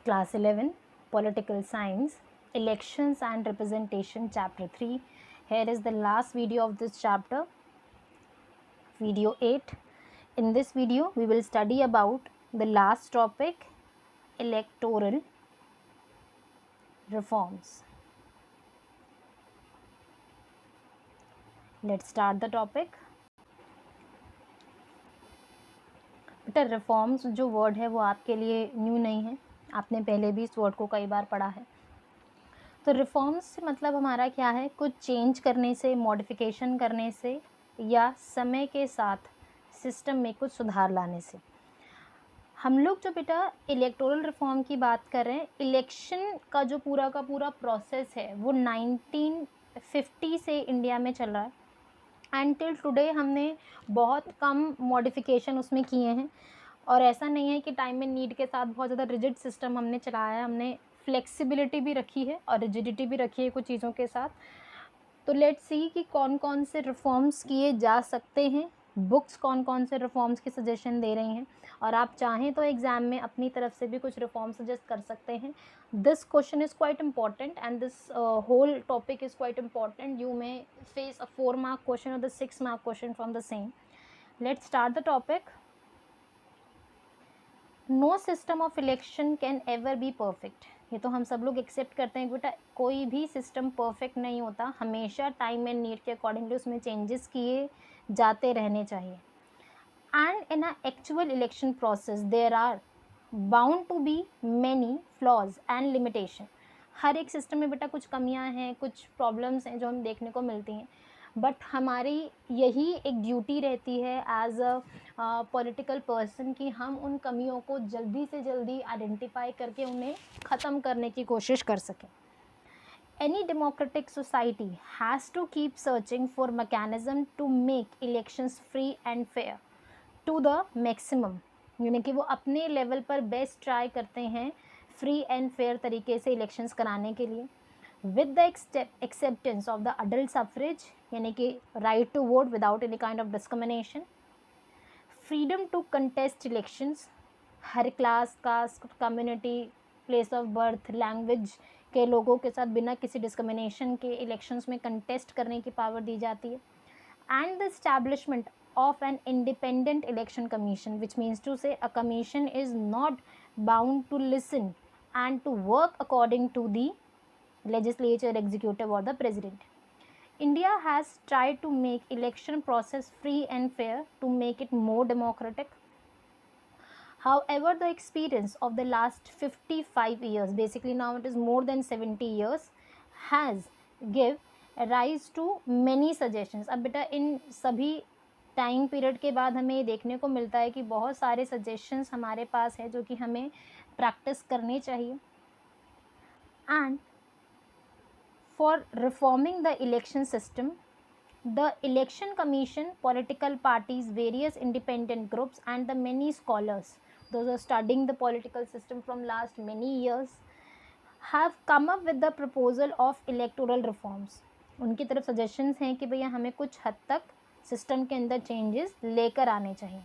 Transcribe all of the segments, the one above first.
Class 11, Political Science, Elections and Representation, Chapter 3. Here is the last video of this chapter, Video 8. In this video, we will study about the last topic, electoral reforms. Let's start the topic. बेटा reforms जो word है वो आपके लिए new नहीं है, आपने पहले भी इस वर्ड को कई बार पढ़ा है. तो रिफॉर्म्स से मतलब हमारा क्या है, कुछ चेंज करने से, मॉडिफिकेशन करने से या समय के साथ सिस्टम में कुछ सुधार लाने से. हम लोग जो बेटा इलेक्टोरल रिफॉर्म की बात कर रहे हैं, इलेक्शन का जो पूरा का पूरा प्रोसेस है वो 1950 से इंडिया में चल रहा है. एंड टिल टुडे हमने बहुत कम मॉडिफिकेशन उसमें किए हैं. और ऐसा नहीं है कि टाइम में नीड के साथ बहुत ज़्यादा रिजिड सिस्टम हमने चलाया है, हमने फ्लेक्सिबिलिटी भी रखी है और रिजिडिटी भी रखी है कुछ चीज़ों के साथ. तो लेट्स सी कि कौन कौन से रिफॉर्म्स किए जा सकते हैं, बुक्स कौन कौन से रिफॉर्म्स के सजेशन दे रही हैं, और आप चाहें तो एग्ज़ाम में अपनी तरफ से भी कुछ रिफॉर्म सजेस्ट कर सकते हैं. This question is quite important and this whole topic is quite important. You may face a 4 mark question और the 6 mark question from the same. Let's start the topic. No system of election can ever be perfect. ये तो हम सब लोग accept करते हैं बेटा, कोई भी सिस्टम परफेक्ट नहीं होता, हमेशा टाइम एंड नीड के अकॉर्डिंगली उसमें चेंजेस किए जाते रहने चाहिए. And in a actual election process there are bound to be many flaws and limitation. हर एक सिस्टम में बेटा कुछ कमियां हैं, कुछ प्रॉब्लम्स हैं जो हम देखने को मिलती हैं. बट हमारी यही एक ड्यूटी रहती है एज अ पॉलिटिकल पर्सन कि हम उन कमियों को जल्दी से जल्दी आइडेंटिफाई करके उन्हें ख़त्म करने की कोशिश कर सकें. Any democratic society has to keep searching for mechanism to make elections free and fair to the maximum. यानी कि वो अपने लेवल पर बेस्ट ट्राई करते हैं फ्री एंड फेयर तरीके से इलेक्शंस कराने के लिए. With the acceptance of the adult suffrage, यानी कि right to vote without any kind of discrimination, freedom to contest elections, हर class, caste, community, place of birth, language के लोगों के साथ बिना किसी डिस्क्रिमिनेशन के इलेक्शंस में कंटेस्ट करने की पावर दी जाती है. And the establishment of an independent election commission, which means to say a commission is not bound to listen and to work according to the legislature, executive or the president. India has tried to make election process free and fair to make it more democratic. However, the experience of the last 55 years, basically now it is more than 70 years, has give rise to many suggestions. अब बेटा इन सभी time period के बाद हमें ये देखने को मिलता है कि बहुत सारे सजेशंस हमारे पास है जो कि हमें प्रैक्टिस करने चाहिए. And for reforming the election system, the election commission, political parties, various independent groups and the many scholars, those are studying the political system from last many years, have come up with the proposal of electoral reforms. उनकी तरफ suggestions हैं कि भैया हमें कुछ हद तक system के अंदर चेंजेस लेकर आने चाहिए.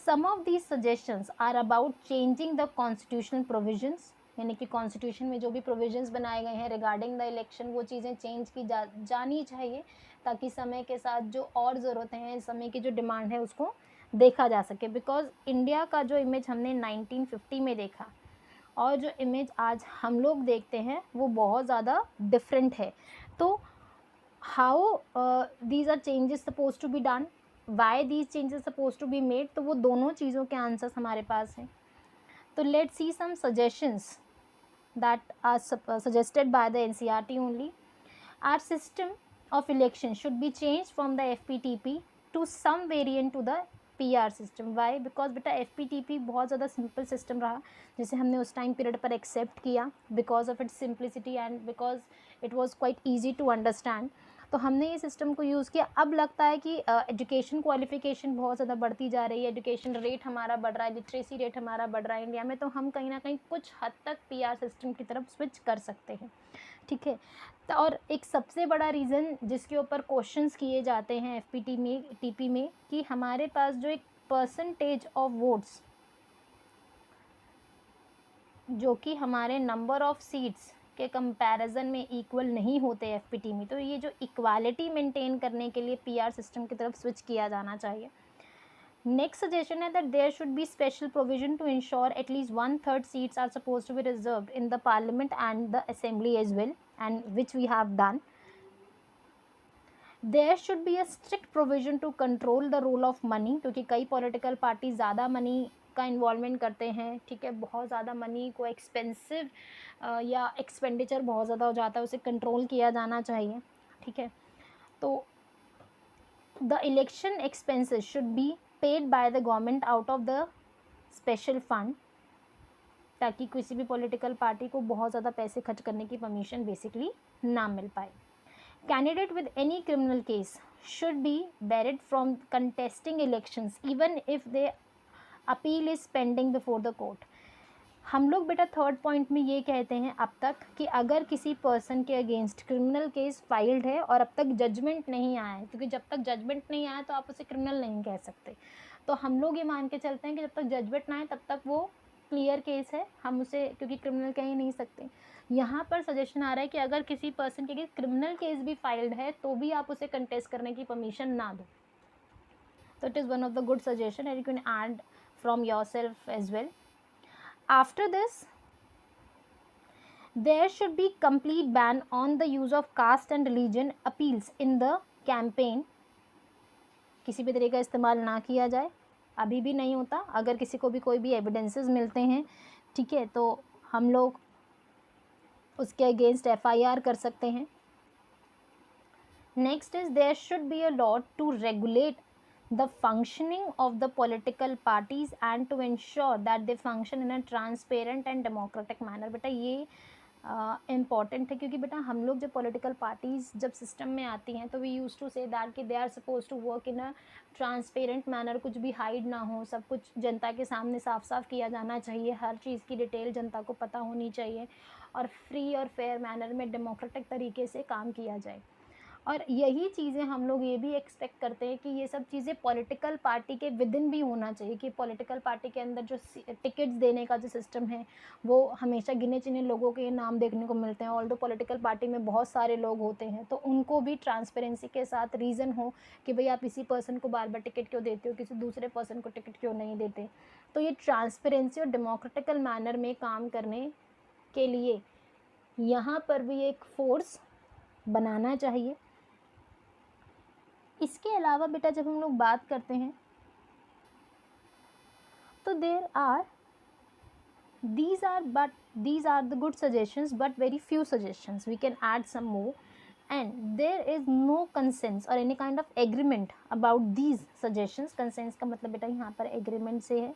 Some of these suggestions are about changing the constitutional provisions, यानी कि कॉन्स्टिट्यूशन में जो भी प्रोविजंस बनाए गए हैं रिगार्डिंग द इलेक्शन, वो चीज़ें चेंज की जानी चाहिए ताकि समय के साथ जो और ज़रूरतें हैं, समय की जो डिमांड है उसको देखा जा सके. बिकॉज इंडिया का जो इमेज हमने 1950 में देखा और जो इमेज आज हम लोग देखते हैं वो बहुत ज़्यादा डिफरेंट है. तो how these are changes suppose to be done, why these changes suppose to be made, तो वो दोनों चीज़ों के आंसर्स हमारे पास हैं. तो let's see some suggestions that are suggested by the NCERT only. Our system of election should be changed from the FPTP to some variant to the PR system. Why? Because बेटा FPTP बहुत ज़्यादा simple system रहा जिसे हमने उस time period पर accept किया because of its simplicity and because it was quite easy to understand. तो हमने ये सिस्टम को यूज़ किया. अब लगता है कि एजुकेशन क्वालिफिकेशन बहुत ज़्यादा बढ़ती जा रही है, एजुकेशन रेट हमारा बढ़ रहा है, लिटरेसी रेट हमारा बढ़ रहा है इंडिया में, तो हम कहीं ना कहीं कुछ हद तक PR सिस्टम की तरफ स्विच कर सकते हैं. ठीक है. तो और एक सबसे बड़ा रीज़न जिसके ऊपर क्वेश्चंस किए जाते हैं FPT में, TP में, कि हमारे पास जो एक परसेंटेज ऑफ वोट्स जो कि हमारे नंबर ऑफ़ सीट्स के कंपैरिजन में इक्वल नहीं होते एफपीटी में। तो ये जो इक्वालिटी मेंटेन करने के लिए पीआर सिस्टम की तरफ स्विच किया जाना चाहिए। नेक्स्ट सजेशन है that there should be special provision to ensure at least 1/3 seats are suppose to be reserved in the parliament and the assembly as well, and which we have done. There should be a strict provision to control the role of money, क्योंकि कई political party ज़्यादा money का involvement करते हैं, ठीक है, बहुत ज़्यादा मनी को एक्सपेंसिव या एक्सपेंडिचर बहुत ज़्यादा हो जाता है, उसे कंट्रोल किया जाना चाहिए, ठीक है। तो the election expenses should be paid by the government out of the special fund, ताकि किसी भी पॉलिटिकल पार्टी को बहुत ज़्यादा पैसे खर्च करने की परमिशन बेसिकली ना मिल पाए। Candidate with any criminal case should be barred from contesting elections even if their appeal is pending before the court. हम लोग बेटा थर्ड पॉइंट में ये कहते हैं अब तक कि अगर किसी पर्सन के अगेंस्ट क्रिमिनल केस फाइल्ड है और अब तक जजमेंट नहीं आया है, क्योंकि जब तक जजमेंट नहीं आया तो आप उसे क्रिमिनल नहीं कह सकते, तो हम लोग ये मान के चलते हैं कि जब तक जजमेंट ना आए तब तक वो क्लियर केस है, हम उसे क्योंकि क्रिमिनल कह ही नहीं सकते। यहाँ पर सजेशन आ रहा है कि अगर किसी पर्सन के क्रिमिनल केस भी फाइल्ड है तो भी आप उसे कंटेस्ट करने की परमिशन ना दो। तो it is one of the good suggestion and you can add from your self as well. After this, there should be complete ban on the use of caste and religion appeals in the campaign. किसी भी तरीके का इस्तेमाल ना किया जाए, अभी भी नहीं होता। अगर किसी को भी कोई भी एविडेंसेस मिलते हैं, ठीक है, तो हम लोग उसके अगेंस्ट एफआईआर कर सकते हैं। Next is there should be a law to regulate the functioning of the political parties and to ensure that they function in a transparent and democratic manner। बेटा ये इम्पॉर्टेंट है, क्योंकि बेटा हम लोग जब पॉलिटिकल पार्टीज़ जब सिस्टम में आती हैं तो we use to say that कि they are suppose to work in a transparent manner, कुछ भी हाइड ना हो, सब कुछ जनता के सामने साफ साफ किया जाना चाहिए, हर चीज़ की डिटेल जनता को पता होनी चाहिए और फ्री और फेयर मैनर में डेमोक्रेटिक तरीके से काम किया जाए। और यही चीज़ें हम लोग ये भी एक्सपेक्ट करते हैं कि ये सब चीज़ें पॉलिटिकल पार्टी के विदिन भी होना चाहिए, कि पॉलिटिकल पार्टी के अंदर जो टिकट्स देने का जो सिस्टम है वो हमेशा गिने चुने लोगों के नाम देखने को मिलते हैं। ऑल्दो पॉलिटिकल पार्टी में बहुत सारे लोग होते हैं, तो उनको भी ट्रांसपेरेंसी के साथ रीज़न हो कि भाई आप इसी पर्सन को बार बार टिकट क्यों देते हो, किसी दूसरे पर्सन को टिकट क्यों नहीं देते। तो ये ट्रांसपेरेंसी और डेमोक्रेटिकल मैनर में काम करने के लिए यहाँ पर भी एक फोर्स बनाना चाहिए। इसके अलावा बेटा जब हम लोग बात करते हैं तो these are the good suggestions but very few suggestions, we can add some more, and there is no consensus or any kind of agreement about these suggestions। consensus का मतलब बेटा यहाँ पर agreement से है।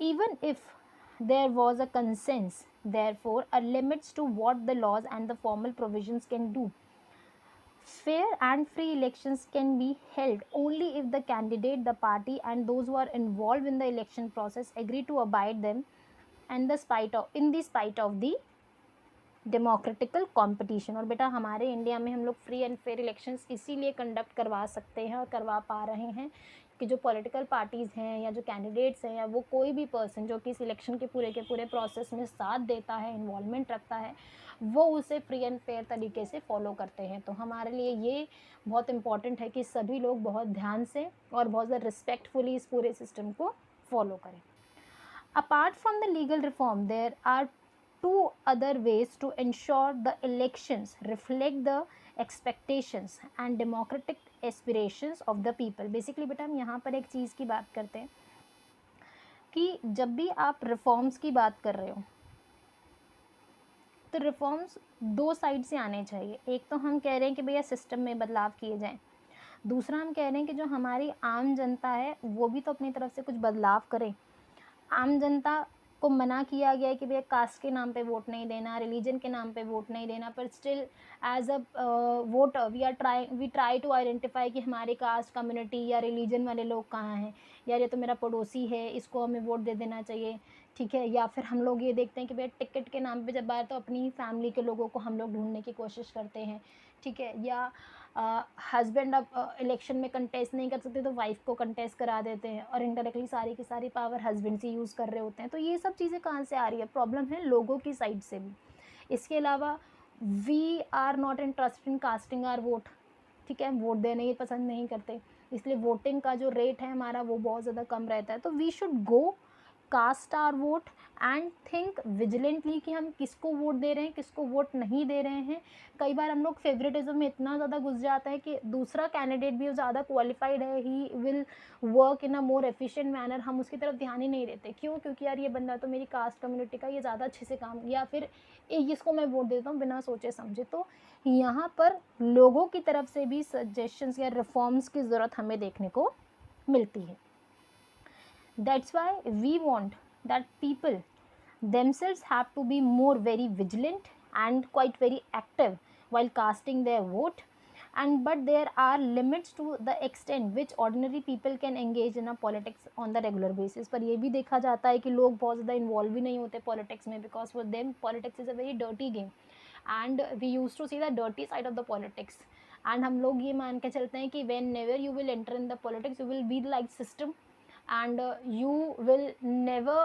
even if there was a consensus, therefore a limits to what the laws and the formal provisions can do। Fair and free elections can be held only if the candidate, the party and those who are involved in the election process agree to abide them and in the spite of the democratical competition. और बेटा हमारे India में हम लोग free and fair elections इसीलिए conduct करवा सकते हैं और करवा पा रहे हैं कि जो पॉलिटिकल पार्टीज़ हैं या जो कैंडिडेट्स हैं या वो कोई भी पर्सन जो कि इस इलेक्शन के पूरे प्रोसेस में साथ देता है, इन्वॉल्वमेंट रखता है, वो उसे फ्री एंड फेयर तरीके से फॉलो करते हैं। तो हमारे लिए ये बहुत इंपॉर्टेंट है कि सभी लोग बहुत ध्यान से और बहुत ज़्यादा रिस्पेक्टफुली इस पूरे सिस्टम को फॉलो करें। Apart from the legal reform there are two other ways to ensure the elections reflect the expectations and democratic aspirations of the people। Basically बेटा हम यहाँ पर एक चीज़ की बात करते हैं कि जब भी आप रिफॉर्म्स की बात कर रहे हो तो रिफॉर्म्स दो साइड से आने चाहिए। एक तो हम कह रहे हैं कि भैया सिस्टम में बदलाव किए जाएं, दूसरा हम कह रहे हैं कि जो हमारी आम जनता है वो भी तो अपनी तरफ से कुछ बदलाव करे। आम जनता को मना किया गया है कि भैया कास्ट के नाम पे वोट नहीं देना, रिलीजन के नाम पे वोट नहीं देना, पर still as a voter we try to identify कि हमारे कास्ट, कम्युनिटी या रिलीजन वाले लोग कहाँ हैं, यार ये तो मेरा पड़ोसी है, इसको हमें वोट दे देना चाहिए, ठीक है। या फिर हम लोग ये देखते हैं कि भैया टिकट के नाम पे जब आए तो अपनी फैमिली के लोगों को हम लोग ढूंढने की कोशिश करते हैं, ठीक है। या हस्बैंड अब इलेक्शन में कंटेस्ट नहीं कर सकते तो वाइफ को कंटेस्ट करा देते हैं और इनडायरेक्टली सारी की सारी पावर हस्बैंड से यूज़ कर रहे होते हैं। तो ये सब चीज़ें कहाँ से आ रही है? प्रॉब्लम है लोगों की साइड से भी। इसके अलावा we are not interested in casting our vote, ठीक है, वोट देने ही पसंद नहीं करते, इसलिए वोटिंग का जो रेट है हमारा वो बहुत ज़्यादा कम रहता है। तो we should go cast our vote and think vigilantly कि हम किसको वोट दे रहे हैं, किसको वोट नहीं दे रहे हैं। कई बार हम लोग फेवरेटिज्म में इतना ज़्यादा घुस जाता है कि दूसरा कैंडिडेट भी ज़्यादा क्वालिफाइड है, he will work in a more efficient manner, हम उसकी तरफ ध्यान ही नहीं देते। क्यों? क्योंकि यार ये बंदा तो मेरी कास्ट कम्युनिटी का, ये ज़्यादा अच्छे से काम, या फिर इसको मैं वोट देता हूँ बिना सोचे समझे। तो यहाँ पर लोगों की तरफ से भी सजेशंस या रिफॉर्म्स की ज़रूरत हमें देखने को मिलती है। That's why we want that people themselves have to be more very vigilant and quite very active while casting their vote. And but there are limits to the extent which ordinary people can engage in a politics on the regular basis. पर ये भी देखा जाता है कि लोग बहुत ज़्यादा इन्वॉल्व भी नहीं होते पॉलिटिक्स में, because for them politics is a very dirty game and we used to see the dirty side of the politics. And हम लोग ये मान के चलते हैं कि whenever you will enter in the politics you will be like system and you will never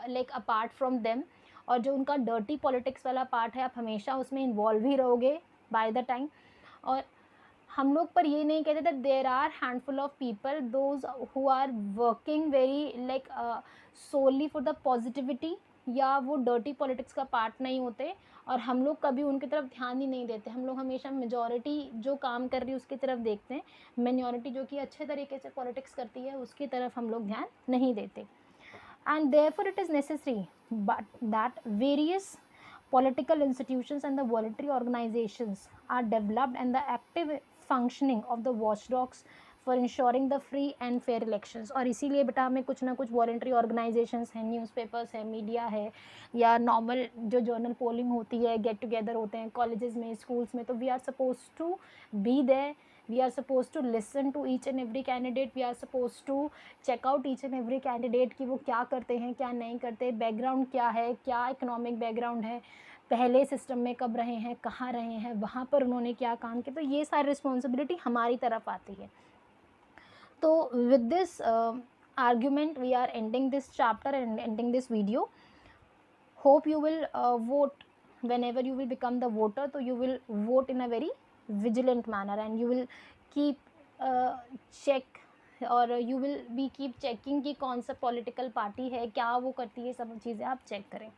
like apart from them. और जो उनका डर्टी पॉलिटिक्स वाला पार्ट है आप हमेशा उसमें इन्वॉल्व ही रहोगे बाय द टाइम। और हम लोग पर ये नहीं कहते that there are handful of people those who are working very like solely for the positivity, या वो डर्टी पॉलिटिक्स का पार्ट नहीं होते और हम लोग कभी उनकी तरफ ध्यान ही नहीं देते। हम लोग हमेशा मेजॉरिटी जो काम कर रही है उसकी तरफ देखते हैं, मिनॉरिटी जो कि अच्छे तरीके से पॉलिटिक्स करती है उसकी तरफ हम लोग ध्यान नहीं देते। And therefore it is necessary but that various political institutions and the voluntary organizations are developed and the active functioning of the watchdogs for ensuring the free and fair elections। और इसीलिए बेटा हमें कुछ ना कुछ voluntary organizations हैं, newspapers है, media है, या नॉर्मल जो जर्नल पोलिंग होती है, गेट टुगेदर होते हैं कॉलेजेस में, स्कूल्स में, तो we are suppose to be there, we are supposed to listen to each and every candidate, we are supposed to check out each and every candidate कि वो क्या करते हैं क्या नहीं करते, बैकग्राउंड क्या है, क्या इकोनॉमिक बैकग्राउंड है, पहले सिस्टम में कब रहे हैं, कहाँ रहे हैं, वहाँ पर उन्होंने क्या काम किया। तो ये सारी रिस्पॉन्सिबिलिटी हमारी तरफ आती है। तो with this argument we are ending this chapter and ending this video. Hope you will vote whenever you will become the voter, so you will vote in a very vigilant manner and you will keep check और you will be keep checking कि कौन सा political party है, क्या वो करती है, सब चीज़ें आप चेक करें।